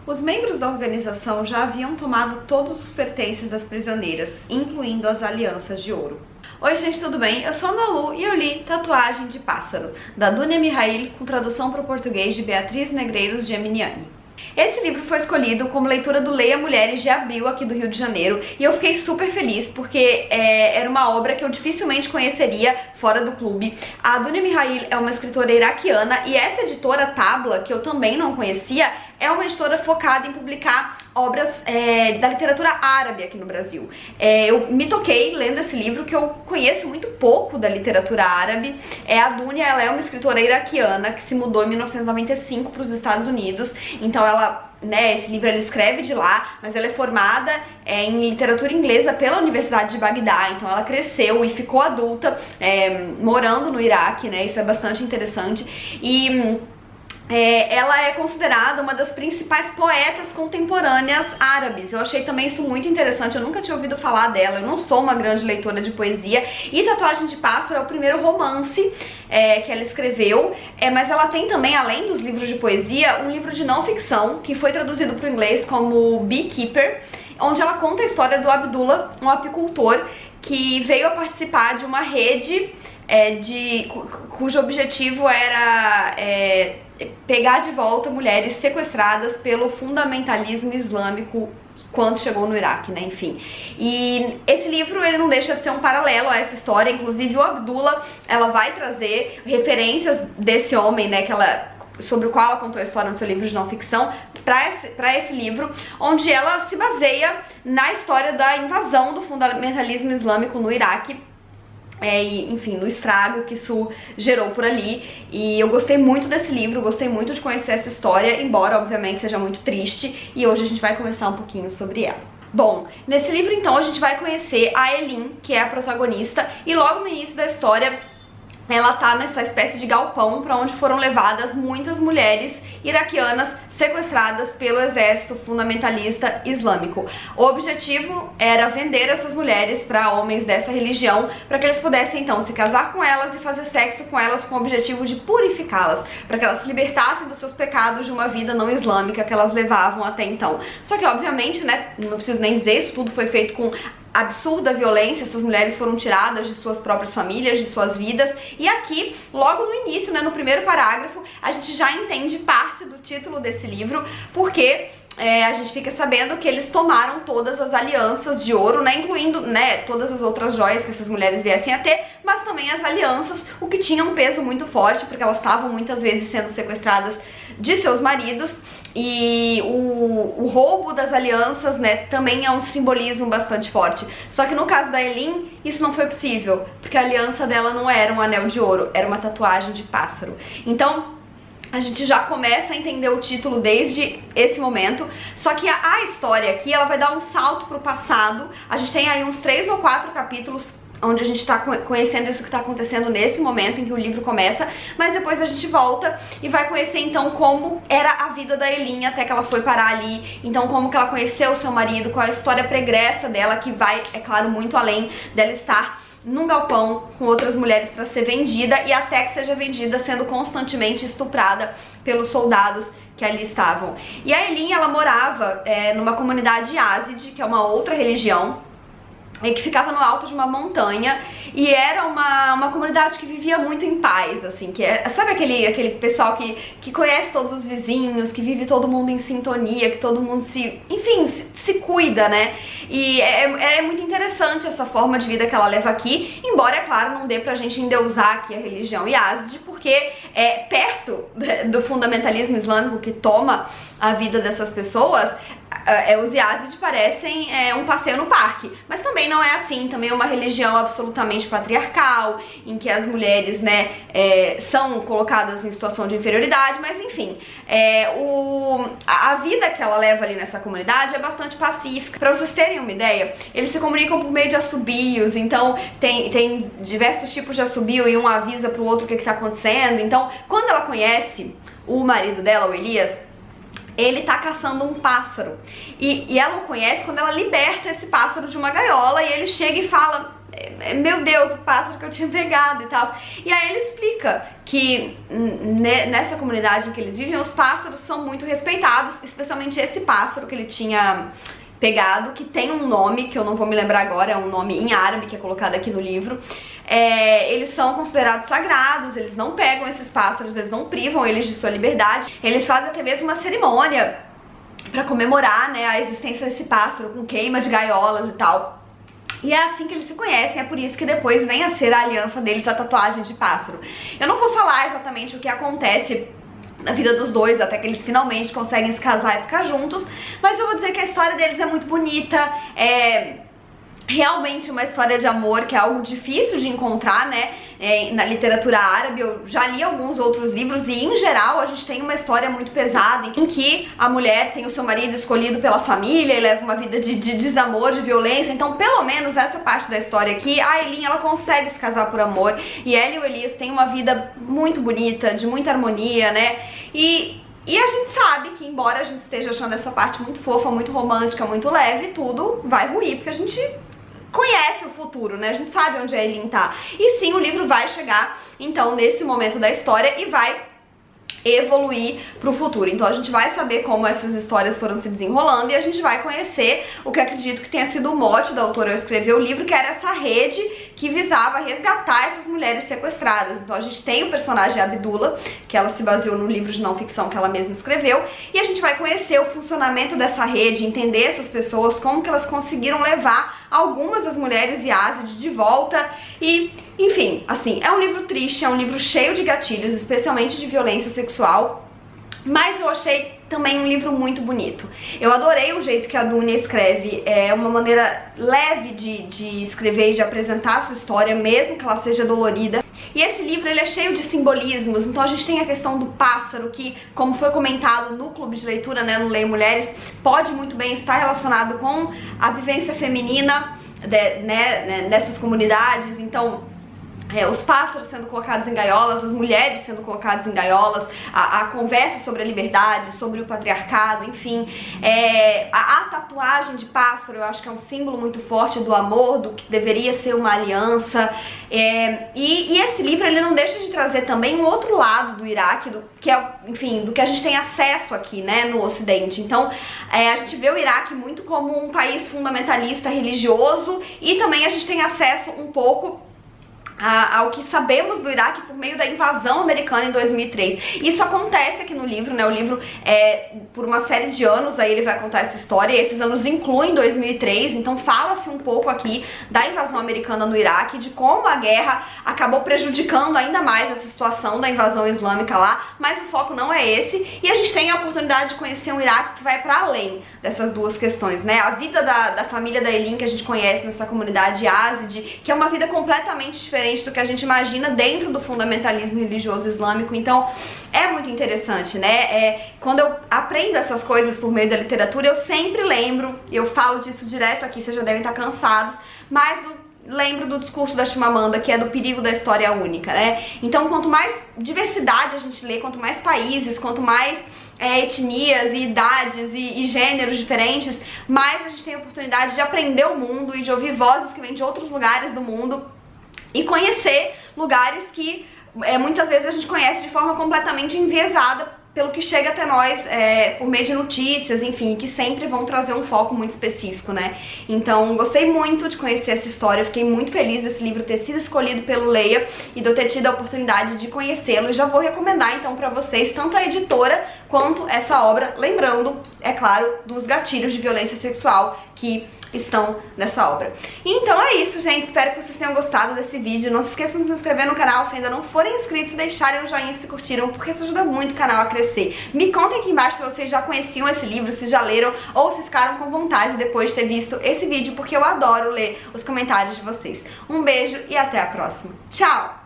Os membros da organização já haviam tomado todos os pertences das prisioneiras, incluindo as alianças de ouro. Oi gente, tudo bem? Eu sou a Ana Lu e eu li Tatuagem de Pássaro, da Dunia Mihail, com tradução para o português de Beatriz Negreiros Geminiani. Esse livro foi escolhido como leitura do Leia Mulheres de abril aqui do Rio de Janeiro e eu fiquei super feliz porque era uma obra que eu dificilmente conheceria fora do clube. A Dunia Mihail é uma escritora iraquiana e essa editora Tabla, que eu também não conhecia, é uma editora focada em publicar obras da literatura árabe aqui no Brasil. Eu me toquei lendo esse livro que eu conheço muito pouco da literatura árabe. A Dunia, ela é uma escritora iraquiana que se mudou em 1995 para os Estados Unidos, então esse livro ela escreve de lá, mas ela é formada em literatura inglesa pela Universidade de Bagdá, então ela cresceu e ficou adulta morando no Iraque, né? Isso é bastante interessante. E ela é considerada uma das principais poetas contemporâneas árabes. Eu achei também isso muito interessante, eu nunca tinha ouvido falar dela, eu não sou uma grande leitora de poesia. E Tatuagem de Pássaro é o primeiro romance que ela escreveu, mas ela tem também, além dos livros de poesia, um livro de não ficção, que foi traduzido para o inglês como Beekeeper, onde ela conta a história do Abdullah, um apicultor que veio a participar de uma rede cujo objetivo era pegar de volta mulheres sequestradas pelo fundamentalismo islâmico quando chegou no Iraque, né, enfim. E esse livro, ele não deixa de ser um paralelo a essa história, inclusive o Abdullah, ela vai trazer referências desse homem, né, sobre o qual ela contou a história no seu livro de não ficção, para esse livro, onde ela se baseia na história da invasão do fundamentalismo islâmico no Iraque, e, enfim, no estrago que isso gerou por ali. E eu gostei muito desse livro, gostei muito de conhecer essa história, embora obviamente seja muito triste, e hoje a gente vai conversar um pouquinho sobre ela. Bom, nesse livro então a gente vai conhecer a Elin, que é a protagonista, e logo no início da história ela tá nessa espécie de galpão para onde foram levadas muitas mulheres iraquianas sequestradas pelo exército fundamentalista islâmico. O objetivo era vender essas mulheres para homens dessa religião, para que eles pudessem então se casar com elas e fazer sexo com elas com o objetivo de purificá-las, para que elas se libertassem dos seus pecados de uma vida não islâmica que elas levavam até então. Só que obviamente, né, não preciso nem dizer, isso tudo foi feito com absurda violência, essas mulheres foram tiradas de suas próprias famílias, de suas vidas, e aqui, logo no início, né, no primeiro parágrafo, a gente já entende parte do título desse livro, porque a gente fica sabendo que eles tomaram todas as alianças de ouro, né, incluindo, né, todas as outras joias que essas mulheres viessem a ter, mas também as alianças, o que tinha um peso muito forte, porque elas estavam muitas vezes sendo sequestradas de seus maridos. E o roubo das alianças, né, também é um simbolismo bastante forte. Só que no caso da Elin, isso não foi possível, porque a aliança dela não era um anel de ouro, era uma tatuagem de pássaro. Então a gente já começa a entender o título desde esse momento. Só que a história aqui, ela vai dar um salto pro passado. A gente tem aí uns 3 ou 4 capítulos onde a gente está conhecendo isso que está acontecendo nesse momento em que o livro começa, mas depois a gente volta e vai conhecer então como era a vida da Elin até que ela foi parar ali, então como que ela conheceu o seu marido, qual é a história pregressa dela, que vai, é claro, muito além dela estar num galpão com outras mulheres para ser vendida e até que seja vendida sendo constantemente estuprada pelos soldados que ali estavam. E a Elin, ela morava numa comunidade Yazidi, que é uma outra religião, que ficava no alto de uma montanha, e era uma comunidade que vivia muito em paz, assim, que sabe aquele pessoal que conhece todos os vizinhos, que vive todo mundo em sintonia, que todo mundo se cuida, né? E é muito interessante essa forma de vida que ela leva aqui, embora, é claro, não dê pra gente endeusar aqui a religião Yazidi, porque perto do fundamentalismo islâmico que toma a vida dessas pessoas, os Yazidi parecem um passeio no parque, mas também não é assim, também é uma religião absolutamente patriarcal, em que as mulheres, né, são colocadas em situação de inferioridade, mas enfim, a vida que ela leva ali nessa comunidade é bastante pacífica. Pra vocês terem uma ideia, eles se comunicam por meio de assobios, então tem diversos tipos de assobio e um avisa pro outro o que tá acontecendo. Então, quando ela conhece o marido dela, o Elias, ele tá caçando um pássaro, e ela o conhece quando ela liberta esse pássaro de uma gaiola, e ele chega e fala: meu Deus, o pássaro que eu tinha pegado e tal. E aí ele explica que nessa comunidade em que eles vivem, os pássaros são muito respeitados, especialmente esse pássaro que ele tinha pegado, que tem um nome que eu não vou me lembrar agora, é um nome em árabe que é colocado aqui no livro. Eles são considerados sagrados, eles não pegam esses pássaros, eles não privam eles de sua liberdade. Eles fazem até mesmo uma cerimônia pra comemorar, né, a existência desse pássaro, com queima de gaiolas e tal. E é assim que eles se conhecem, é por isso que depois vem a ser a aliança deles, a tatuagem de pássaro. Eu não vou falar exatamente o que acontece na vida dos dois, até que eles finalmente conseguem se casar e ficar juntos, mas eu vou dizer que a história deles é muito bonita, realmente uma história de amor que é algo difícil de encontrar, né, na literatura árabe. Eu já li alguns outros livros e, em geral, a gente tem uma história muito pesada em que a mulher tem o seu marido escolhido pela família e leva uma vida de desamor, de violência. Então, pelo menos essa parte da história aqui, a Aylin, ela consegue se casar por amor e ela e o Elias têm uma vida muito bonita, de muita harmonia, né, e a gente sabe que, embora a gente esteja achando essa parte muito fofa, muito romântica, muito leve, tudo vai ruir, porque a gente conhece o futuro, né? A gente sabe onde a Aylin tá. E sim, o livro vai chegar, então, nesse momento da história e vai evoluir pro futuro. Então a gente vai saber como essas histórias foram se desenrolando e a gente vai conhecer o que acredito que tenha sido o mote da autora ao escrever o livro, que era essa rede que visava resgatar essas mulheres sequestradas. Então a gente tem o personagem Abdullah, que ela se baseou no livro de não ficção que ela mesma escreveu, e a gente vai conhecer o funcionamento dessa rede, entender essas pessoas, como que elas conseguiram levar algumas das mulheres Yazid de volta e, enfim, assim, é um livro triste, é um livro cheio de gatilhos, especialmente de violência sexual, mas eu achei também um livro muito bonito. Eu adorei o jeito que a Dunia escreve, é uma maneira leve de escrever e de apresentar a sua história, mesmo que ela seja dolorida. E esse livro, ele é cheio de simbolismos, então a gente tem a questão do pássaro, que, como foi comentado no clube de leitura, né, no Leia Mulheres, pode muito bem estar relacionado com a vivência feminina, né, nessas comunidades. Então, os pássaros sendo colocados em gaiolas, as mulheres sendo colocadas em gaiolas, a conversa sobre a liberdade, sobre o patriarcado, enfim. A tatuagem de pássaro, eu acho que é um símbolo muito forte do amor, do que deveria ser uma aliança. E esse livro, ele não deixa de trazer também um outro lado do Iraque, que é, enfim, do que a gente tem acesso aqui, né, no Ocidente. Então, a gente vê o Iraque muito como um país fundamentalista religioso e também a gente tem acesso um pouco ao que sabemos do Iraque por meio da invasão americana em 2003. Isso acontece aqui no livro, né? O livro, por uma série de anos, aí ele vai contar essa história, e esses anos incluem 2003, então fala-se um pouco aqui da invasão americana no Iraque, de como a guerra acabou prejudicando ainda mais essa situação da invasão islâmica lá, mas o foco não é esse, e a gente tem a oportunidade de conhecer um Iraque que vai para além dessas duas questões, né? A vida da família da Aylin, que a gente conhece nessa comunidade Yazid, que é uma vida completamente diferente do que a gente imagina dentro do fundamentalismo religioso islâmico. Então é muito interessante, né? Quando eu aprendo essas coisas por meio da literatura, eu sempre lembro, eu falo disso direto aqui, vocês já devem estar cansados, mas lembro do discurso da Chimamanda, que é do perigo da história única, né? Então, quanto mais diversidade a gente lê, quanto mais países, quanto mais etnias e idades e gêneros diferentes, mais a gente tem a oportunidade de aprender o mundo e de ouvir vozes que vêm de outros lugares do mundo e conhecer lugares que muitas vezes a gente conhece de forma completamente enviesada pelo que chega até nós por meio de notícias, enfim, que sempre vão trazer um foco muito específico, né? Então, gostei muito de conhecer essa história, fiquei muito feliz desse livro ter sido escolhido pelo Leia e de eu ter tido a oportunidade de conhecê-lo, e já vou recomendar então pra vocês tanto a editora quanto essa obra, lembrando, é claro, dos gatilhos de violência sexual que estão nessa obra. Então é isso, gente, espero que vocês tenham gostado desse vídeo. Não se esqueçam de se inscrever no canal se ainda não forem inscritos, e deixarem um joinha se curtiram, porque isso ajuda muito o canal a crescer. Me contem aqui embaixo se vocês já conheciam esse livro, se já leram, ou se ficaram com vontade depois de ter visto esse vídeo, porque eu adoro ler os comentários de vocês. Um beijo e até a próxima. Tchau!